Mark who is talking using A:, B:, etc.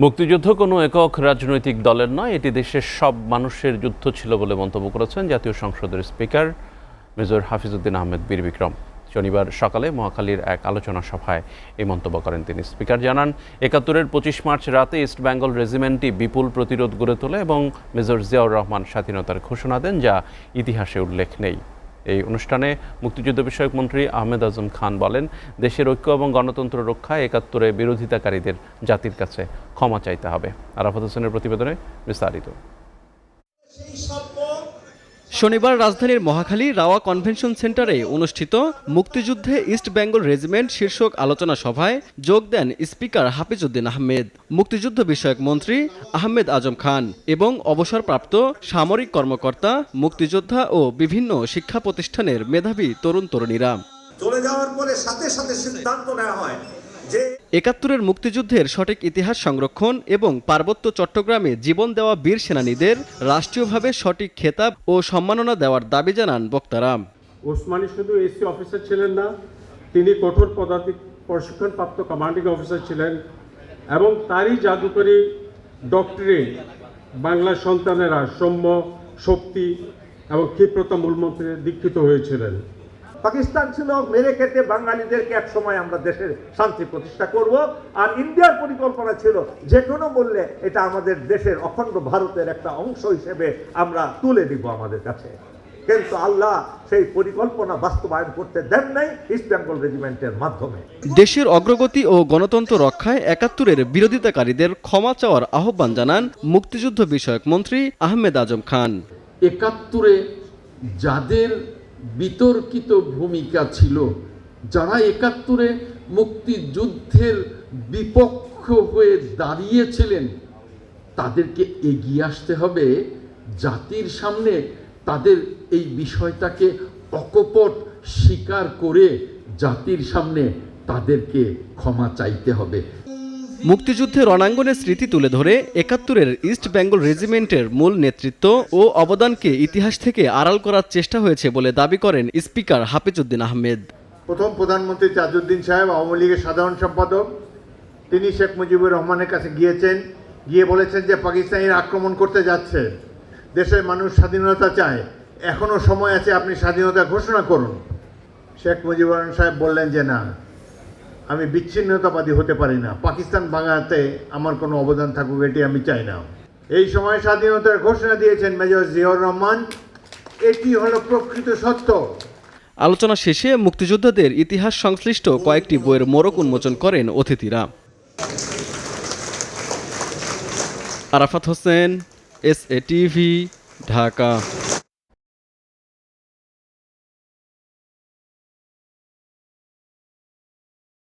A: মুক্তিযুদ্ধ কোনো একক রাজনৈতিক দলের নয়, এটি দেশের সব মানুষের যুদ্ধ ছিল বলে মন্তব্য করেছেন জাতীয় সংসদের স্পিকার মেজর হাফিজউদ্দিন আহমেদ বীর বিক্রম। শনিবার সকালে মহাখালীর এক আলোচনা সভায় এই মন্তব্য করেন তিনি। স্পিকার জানান, ৭১-এর ২৫ মার্চ রাতে ইস্ট বেঙ্গল রেজিমেন্টটি বিপুল প্রতিরোধ গড়ে তোলে এবং মেজর জিয়াউর রহমান স্বাধীনতার ঘোষণা দেন, যা ইতিহাসে উল্লেখ নেই। এই অনুষ্ঠানে মুক্তিযুদ্ধ বিষয়ক মন্ত্রী আহমেদ আজম খান বলেন, দেশের ঐক্য এবং গণতন্ত্র রক্ষায় ৭১-এ বিরোধিতাকারীদের জাতির কাছে ক্ষমা চাইতে হবে। আরাফাত হোসেনের প্রতিবেদনে বিস্তারিত।
B: শনিবার রাজধানীর মহাখালী রাওয়া কনভেনশন সেন্টারে অনুষ্ঠিত মুক্তিযুদ্ধে ইস্ট বেঙ্গল রেজিমেন্ট শীর্ষক আলোচনা সভায় যোগ দেন স্পিকার হাফিজউদ্দিন আহমেদ, মুক্তিযুদ্ধ বিষয়ক মন্ত্রী আহমেদ আজম খান এবং অবসরপ্রাপ্ত সামরিক কর্মকর্তা, মুক্তিযোদ্ধা ও বিভিন্ন শিক্ষা প্রতিষ্ঠানের মেধাবী তরুণ তরুণীরা।
C: চলে যাওয়ার পরে সাথে সাথে সিদ্ধান্ত নেওয়া হয় যে
B: ৭১-এর মুক্তিযুদ্ধের সঠিক ইতিহাস সংরক্ষণ এবং পার্বত্য চট্টগ্রামে জীবন দেওয়া বীর সেনানীদের রাষ্ট্রীয়ভাবে সঠিক খেতাব ও সম্মাননা দেওয়ার দাবি জানান বক্তারা।
D: ওসমানী শুধু এসি অফিসার ছিলেন না, তিনি কঠোর পদাতিক প্রশিক্ষণপ্রাপ্ত কমান্ডিং অফিসার ছিলেন এবং তারই জাদুকরী ডক্টরিন বাংলা সন্তানেরা সৌম্য, শক্তি এবং ক্ষিপ্রতা মূলমন্ত্রে দীক্ষিত হয়েছিলেন।
C: পাকিস্তান ছিল মেরে খেতে বাঙালিদেরকে এক সময় আমরা দেশের শান্তি প্রতিষ্ঠা করব, আর ইন্ডিয়ার পরিকল্পনা ছিল যে কোনো মূল্যে এটা আমাদের দেশের অখণ্ড ভারতের একটা অংশ হিসেবে আমরা তুলে দিব আমাদের কাছে। কিন্তু আল্লাহ সেই পরিকল্পনা বাস্তবায়ন করতে দেন নাই ইস্ট বেঙ্গল রেজিমেন্টের মাধ্যমে।
B: দেশের অগ্রগতি ও গণতন্ত্র রক্ষায় ৭১-এর বিরোধিতাকারীদের ক্ষমা চাওয়ার আহ্বান জানান মুক্তিযুদ্ধ বিষয়ক মন্ত্রী আহমেদ আজম খান।
E: ৭১-এ যাদের বিতর্কিত ভূমিকা ছিল, যারা ৭১-এ মুক্তিযুদ্ধের বিপক্ষ হয়ে দাঁড়িয়েছিলেন, তাদেরকে এগিয়ে আসতে হবে জাতির সামনে, তাদের এই বিষয়টাকে অকপট স্বীকার করে জাতির সামনে তাদেরকে ক্ষমা চাইতে হবে।
B: মুক্তিযুদ্ধে রণাঙ্গনের স্মৃতি তুলে ধরে ৭১-এর ইস্ট বেঙ্গল রেজিমেন্টের মূল নেতৃত্ব ও অবদানকে ইতিহাস থেকে আড়াল করার চেষ্টা হয়েছে বলে দাবি করেন স্পিকার হাফিজউদ্দিন আহমেদ।
F: প্রথম প্রধানমন্ত্রী তাজউদ্দিন সাহেব, আওয়ামী লীগের সাধারণ সম্পাদক, তিনি শেখ মুজিবুর রহমানের কাছে গিয়ে বলেছেন যে পাকিস্তানিরা আক্রমণ করতে যাচ্ছে, দেশের মানুষ স্বাধীনতা চায়, এখনো সময় আছে, আপনি স্বাধীনতা ঘোষণা করুন। শেখ মুজিবুর রহমান সাহেব বললেন যে না, আমি বিচ্ছিন্নতাবাদী হতে পারি না, পাকিস্তান ভাঙাতে আমার কোনো অবদান থাকুক এটি আমি চাই না। এই সময় স্বাধীনতার ঘোষণা দিয়েছেন মেজর জিয়াউর রহমান। এটি হলো প্রকৃত সত্য।
B: আলোচনা শেষে মুক্তিযোদ্ধাদের ইতিহাস সংশ্লিষ্ট কয়েকটি বইয়ের মোড়ক উন্মোচন করেন অতিথিরা। Arafat Hossain, SA TV, Dhaka.